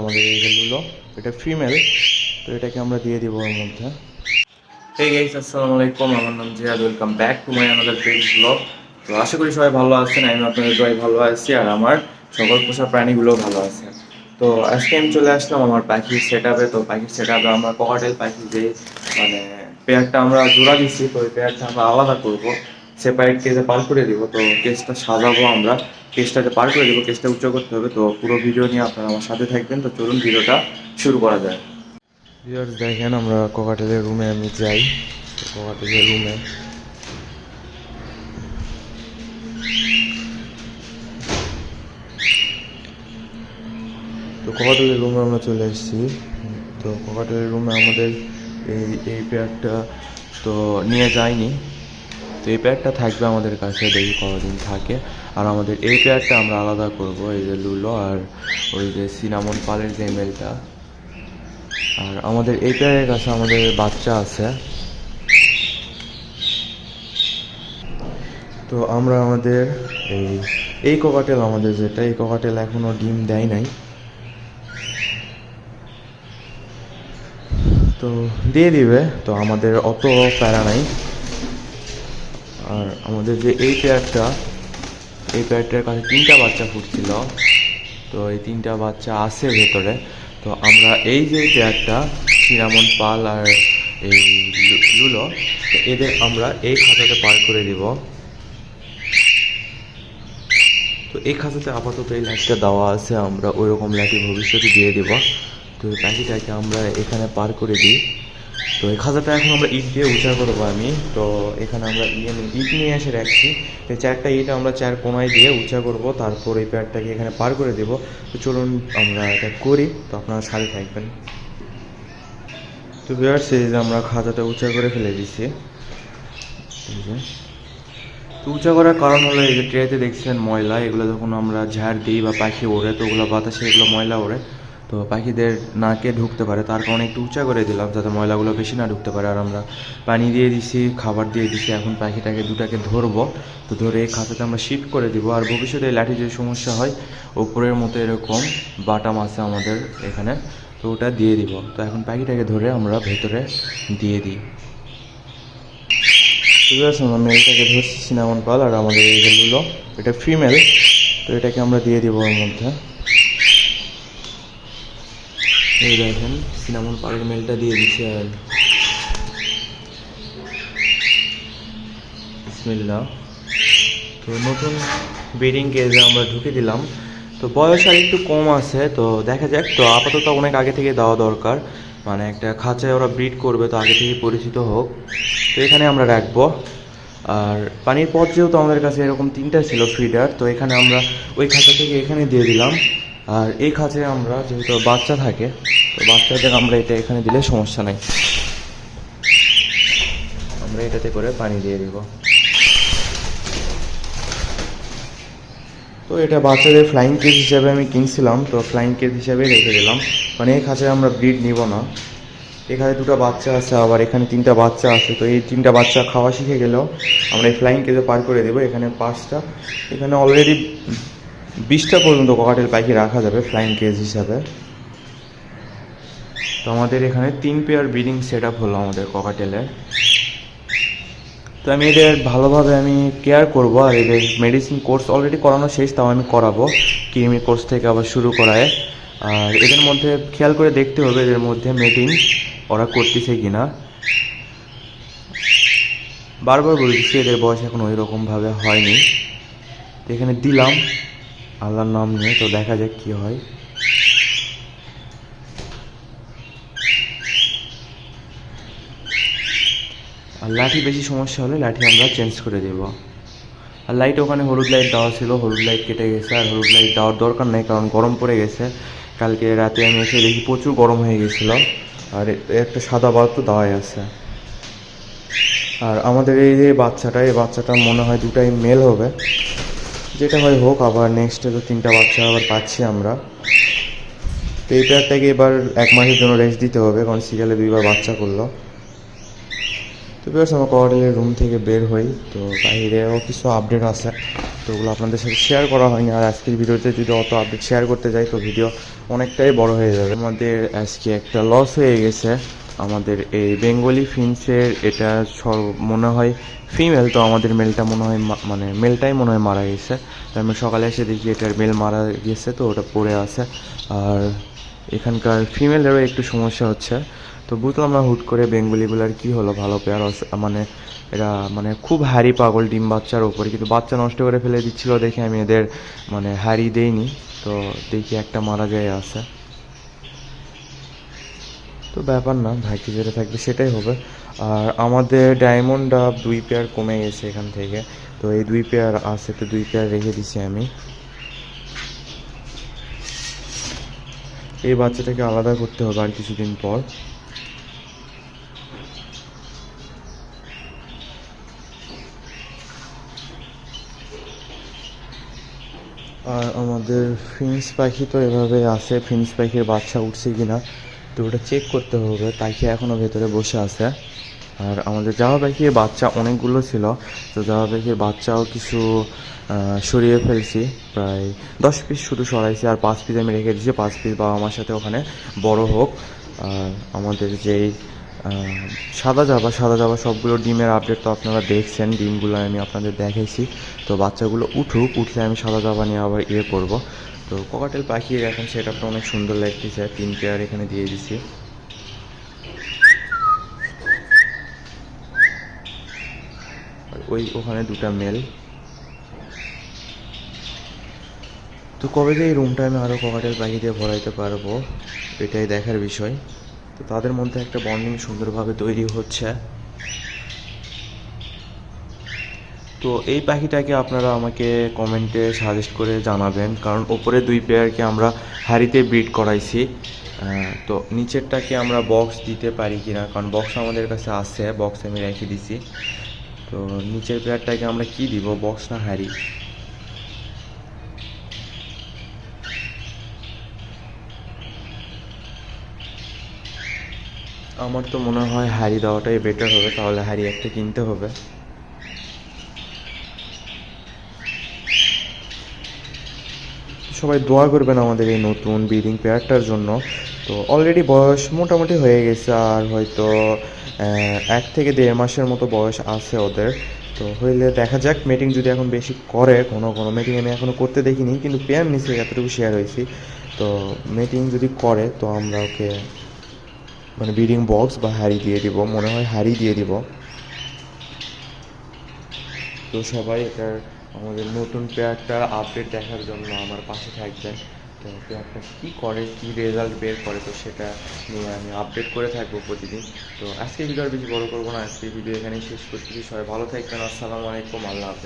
আমাদের এই যে লুলো, এটা ফিমেল, তো এটাকে আমরা দিয়ে দিব ওর মধ্যে। হেই গাইস, আসসালামু আলাইকুম, আমার নাম জিহাদ, welcome back to my another page blog. তো আশা করি সবাই ভালো আছেন, আমি আপনাদের সবাই ভালো আছি, আর আমার সকল পোষা প্রাণীগুলোও ভালো আছে। তো আজকে আমি চলে আসলাম আমার পাখির সেট আপে। তো পাখির সেট আপে আমরা ককাটেল পাখি যে মানে পেয়ারটা আমরা জোড়া দিচ্ছি, তো ওই পেয়ারটা আমরা আলাদা করবো, সেপারেট কেসে পার করে দিব। তো কেসটা সাজাবো আমরা, কেসটাতে পার করে দিব, কেসটা উচ্চ করতে হবে। তো পুরো ভিডিও নিয়ে আপনারা আমার সাথে থাকবেন। তো চলুন ভিডিওটা শুরু করা যায়। ভিউয়ার্স দেখেন, আমরা ককাটেলের রুমে আমি যাই। তো ককাটেলের রুমে আমরা চলে এসেছি। তো ককাটেলের রুমে আমাদের এই পেয়ারটা তো নিয়ে যায়নি, তো এই পেয়ারটা থাকবে আমাদের কাছে, দেখি কতদিন থাকে। আর আমাদের এই পেয়ারটা আমরা আলাদা করব, এই যে লুলো আর ওই যে সিনামন পালের যে মেলটা। আর আমাদের এই পেয়ারের কাছে আমাদের বাচ্চা আছে। তো আমরা আমাদের এই ককাটেল আমাদের যেটা, এই ককাটেল এখনও ডিম দেয় নাই, তো দিয়ে দিবে, তো আমাদের অত প্যারা নাই। আর আমাদের যে এই পেয়ারটার কাছে 3টা বাচ্চা ফুটছিল, তো এই 3টা বাচ্চা আছে ভেতরে। তো আমরা এই যে পেয়ারটা সিনামন পাল আর এই লুলো, তো এদের আমরা এই খাঁচাতে পার করে দিব। তো এই খাঁচাতে আপাতত এই লাইটটা দেওয়া আছে, আমরা ওই রকম লাইটই ভবিষ্যতে দিয়ে দেব। তো এই পাখিটাকে আমরা এখানে পার করে দিই। তো এই খাঁচাটা এখন আমরা ইট দিয়ে উঁচা করবো আমি। তো এখানে আমরা ইট নিয়ে এসে রাখছি, তো 4টা ইট আমরা 4 কোনায় দিয়ে উঁচা করবো, তারপর এই প্যাডটাকে এখানে পার করে দেব। তো চলুন আমরা এটা করি, তো আপনারা সাথে থাকবেন। তো ভিউয়ার্স, এই যে আমরা খাঁচাটা উঁচা করে ফেলে দিচ্ছি। তো উঁচা করার কারণ হলো, এই যে ট্রেতে দেখছেন ময়লা, এগুলো যখন আমরা ঝাড় দিই বা পাখি ওড়ে, তো ওগুলো বাতাসে এগুলো ময়লা ওড়ে, তো পাখিদের নাকে ঢুকতে পারে, তার কারণে একটু উঁচা করে দিলাম যাতে ময়লাগুলো বেশি না ঢুকতে পারে। আর আমরা পানি দিয়ে দিছি, খাবার দিয়ে দিছি, এখন পাখিটাকে দুটাকে ধরবো। তো ধরে এই খাঁচাতে আমরা শিফট করে দিব। আর ভবিষ্যতে লাঠি যে সমস্যা হয়, ওপরের মতো এরকম বাটাম আছে আমাদের এখানে, তো ওটা দিয়ে দিব। তো এখন পাখিটাকে ধরে আমরা ভেতরে দিয়ে দিই। ঠিক আছে, আমরা মেলটাকে ধরছি সিনামন পাল, আর আমাদের এই যে লুলো, এটা ফিমেল, তো এটাকে আমরা দিয়ে দিব ওর মধ্যে। এই দেখেন, সিনামন পালের মেলটা দিয়ে দিচ্ছি। আর বিসমিল্লাহ। তো নতুন ব্রিডিং কেজে আমরা ঢুকে দিলাম। তো বয়স আর একটু কম আছে, তো দেখা যাক। তো আপাতত অনেক আগে থেকে দেওয়া দরকার, মানে একটা খাঁচায় ওরা ব্রিড করবে, তো আগে থেকে পরিচিত হোক। তো এখানে আমরা রাখবো। আর পানির পথ যেহেতু আমাদের কাছে এরকম 3টা ছিল ফিডার, তো এখানে আমরা ওই খাঁচা থেকে এখানে দিয়ে দিলাম। আর এই খাঁচায় আমরা যেহেতু বাচ্চা থাকে, তো বাচ্চাদের আমরা এটা এখানে দিলে সমস্যা নাই, আমরা এটাতে করে পানি দিয়ে দিব। তো এটা বাচ্চাদের ফ্লাইং কেজ হিসাবে আমি কিনছিলাম, তো ফ্লাইং কেজ হিসাবে রেখে দিলাম, মানে এই খাঁচায় আমরা ব্রিড নিব না। এখানে 2টা বাচ্চা আছে, আবার এখানে 3টা বাচ্চা আছে, তো এই 3টা বাচ্চা খাওয়া শিখে গেলেও আমরা এই ফ্লাইং কেজে পার করে দেবো। এখানে 5টা, এখানে অলরেডি 20টা পর্যন্ত ককাটেল পাখি রাখা যাবে ফ্লাইং কেজ হিসাবে। তো আমাদের এখানে 3 পেয়ার ব্রিডিং সেট আপ হলো আমাদের ককাটেলের। তো আমি এদের ভালোভাবে আমি কেয়ার করবো, আর এদের মেডিসিন কোর্স অলরেডি করানো শেষ, তাও আমি করাবো, কৃমি কোর্স থেকে আবার শুরু করায়। আর এদের মধ্যে খেয়াল করে দেখতে হবে এদের মধ্যে মেটিং ওরা করতেছে কিনা। বারবার বলছি এদের বয়স এখন ওই রকমভাবে হয়নি। তো এখানে দিলাম আল্লাহর নাম নিয়ে, তো দেখা যাক কী হয়। আর লাঠি বেশি সমস্যা হলে লাঠি আমরা চেঞ্জ করে দেব। আর লাইট ওখানে হলুদ লাইট দেওয়া ছিল, হলুদ লাইট কেটে গেছে। আর হলুদ লাইট দেওয়ার দরকার নেই, কারণ গরম পড়ে গেছে। কালকে রাতে আমি এসে দেখি প্রচুর গরম হয়ে গেছিলো। আর একটা সাদা বাল্ব তো দেওয়াই আছে। আর আমাদের এই যে বাচ্চাটা, এই বাচ্চাটা মনে হয় 2টাই মেল হবে, যেটা হয় হোক। আবার নেক্সটে তো 3টা বাচ্চা আবার পাচ্ছি আমরা। তো এই পেয়ারটাকে এবার 1 মাসের জন্য রেস্ট দিতে হবে, কারণ সিরিয়ালে 2বার বাচ্চা করলো। তো তো বেশ আমার ককাটেলের রুম থেকে বের হই, তো বাইরেও কিছু আপডেট আছে, তো ওগুলো আপনাদের সাথে শেয়ার করা হয়নি। আর আজকের ভিডিওতে যদি অত আপডেট শেয়ার করতে যাই তো ভিডিও অনেকটাই বড় হয়ে যাবে। আমাদের আজকে একটা লস হয়ে গেছে, আমাদের এই বেঙ্গলি ফিন্সের এটা মনে হয় ফিমেল, তো আমাদের মেলটা মনে হয় মানে মেলটাই মনে হয় মারা গেছে। তো আমি সকালে এসে দেখি এটার মেল মারা গেছে, তো ওটা পড়ে আছে। আর এখানকার ফিমেলেরও একটু সমস্যা হচ্ছে। তো বুঝলাম না হুট করে বেঙ্গলিগুলার কী হলো, ভালো পেয়ার মানে এরা মানে খুব হ্যারি পাগল ডিম বাচ্চার ওপরে, কিন্তু বাচ্চা নষ্ট করে ফেলে দিচ্ছিলো দেখে আমি এদের মানে হ্যারি দেইনি। তো দেখি একটা মারা যায় আছে, তো ব্যাপার না, ভাগ্যে যেটা থাকবে সেটাই হবে। আর আমাদের ডায়মন্ড ডাব 2 পেয়ার কমে গেছে এখান থেকে, তো এই 2 পেয়ার আছে, তো 2 পেয়ার রেখে দিছি আমি। এই বাচ্চাটাকে আলাদা করতে হবে আর কিছুদিন পর। আর আমাদের ফিন্স পাখি তো এভাবে আছে, ফিন্স পাখির বাচ্চা উঠছে কিনা তো ওটা চেক করতে হবে, পাখি এখনও ভেতরে বসে আছে। আর আমাদের জামা পাখির বাচ্চা অনেকগুলো ছিল, তো জামা পাখির বাচ্চাও কিছু সরিয়ে ফেলছি, প্রায় 10 পিস শুধু সরাইছি, আর 5 পিস আমি রেখে দিয়েছি। 5 পিস বাবা আমার সাথে ওখানে বড় হোক। আর আমাদের যেই সাদা জাবা সবগুলো ডিমের আপডেট তো আপনারা দেখছেন, ডিমগুলো আমি আপনাদের দেখাইছি। তো বাচ্চাগুলো উঠলে আমি সাদা জাবা নিয়ে আবার করব। তো ককাটেল পাখির এখন সেট আপটা অনেক সুন্দর লাগতেছে, 3 পেয়ার এখানে দিয়ে দিছি। আর ওখানে 2টা মেল। তো কবে যে এই রুমটা আমি আরও ককাটেল পাখি দিয়ে ভরাইতে পারবো এটাই দেখার বিষয়। তো তাদের মধ্যে একটা বন্ডিং সুন্দরভাবে তৈরি হচ্ছে। তো এই পাখিটাকে আপনারা আমাকে কমেন্টে সাজেস্ট করে জানাবেন, কারণ ওপরে 2 পেয়ারকে আমরা হ্যারিতে ব্রিড করাইছি। তো নিচেরটাকে আমরা বক্স দিতে পারি কি না, কারণ বক্স আমাদের কাছে আছে, বক্স আমি রেখে দিছি। তো নিচের পেয়ারটাকে আমরা কি দিব, বক্স না হ্যারি? আমার তো মনে হয় হ্যারি দেওয়াটাই বেটার হবে, তাহলে হ্যারি একটা কিনতে হবে। সবাই দোয়া করবেন আমাদের এই নতুন ব্রিডিং পেয়ারটার জন্য। তো অলরেডি বয়স মোটামুটি হয়ে গেছে, আর হয়তো 1 থেকে 1.5 মাসের মতো বয়স আছে ওদের। তো হইলে দেখা যাক, মিটিং যদি এখন বেশি করে, কোনো মিটিং আমি এখনও করতে দেখিনি, কিন্তু পেয়ার নিচে এতটুকু শেয়ার হয়েছি। তো মিটিং যদি করে তো আমরা ওকে মানে ব্রিডিং বক্স বা হ্যারি দিয়ে দিব, মনে হয় হ্যারি দিয়ে দিব। তো সবাই এটার আমাদের নতুন পেয়ারটার আপডেট দেখার জন্য আমার পাশে থাকবেন। তো পেয়ারটা কী করে, কী রেজাল্ট বের করে, তো সেটা নিয়ে আমি আপডেট করে থাকবো প্রতিদিন। তো আজকে ভিডিও আর বেশি বড় করবো না, আজকে ভিডিও এখানেই শেষ করতেছি। সবাই ভালো থাকবেন, আসসালামু আলাইকুম, আল্লাহ হাফেজ।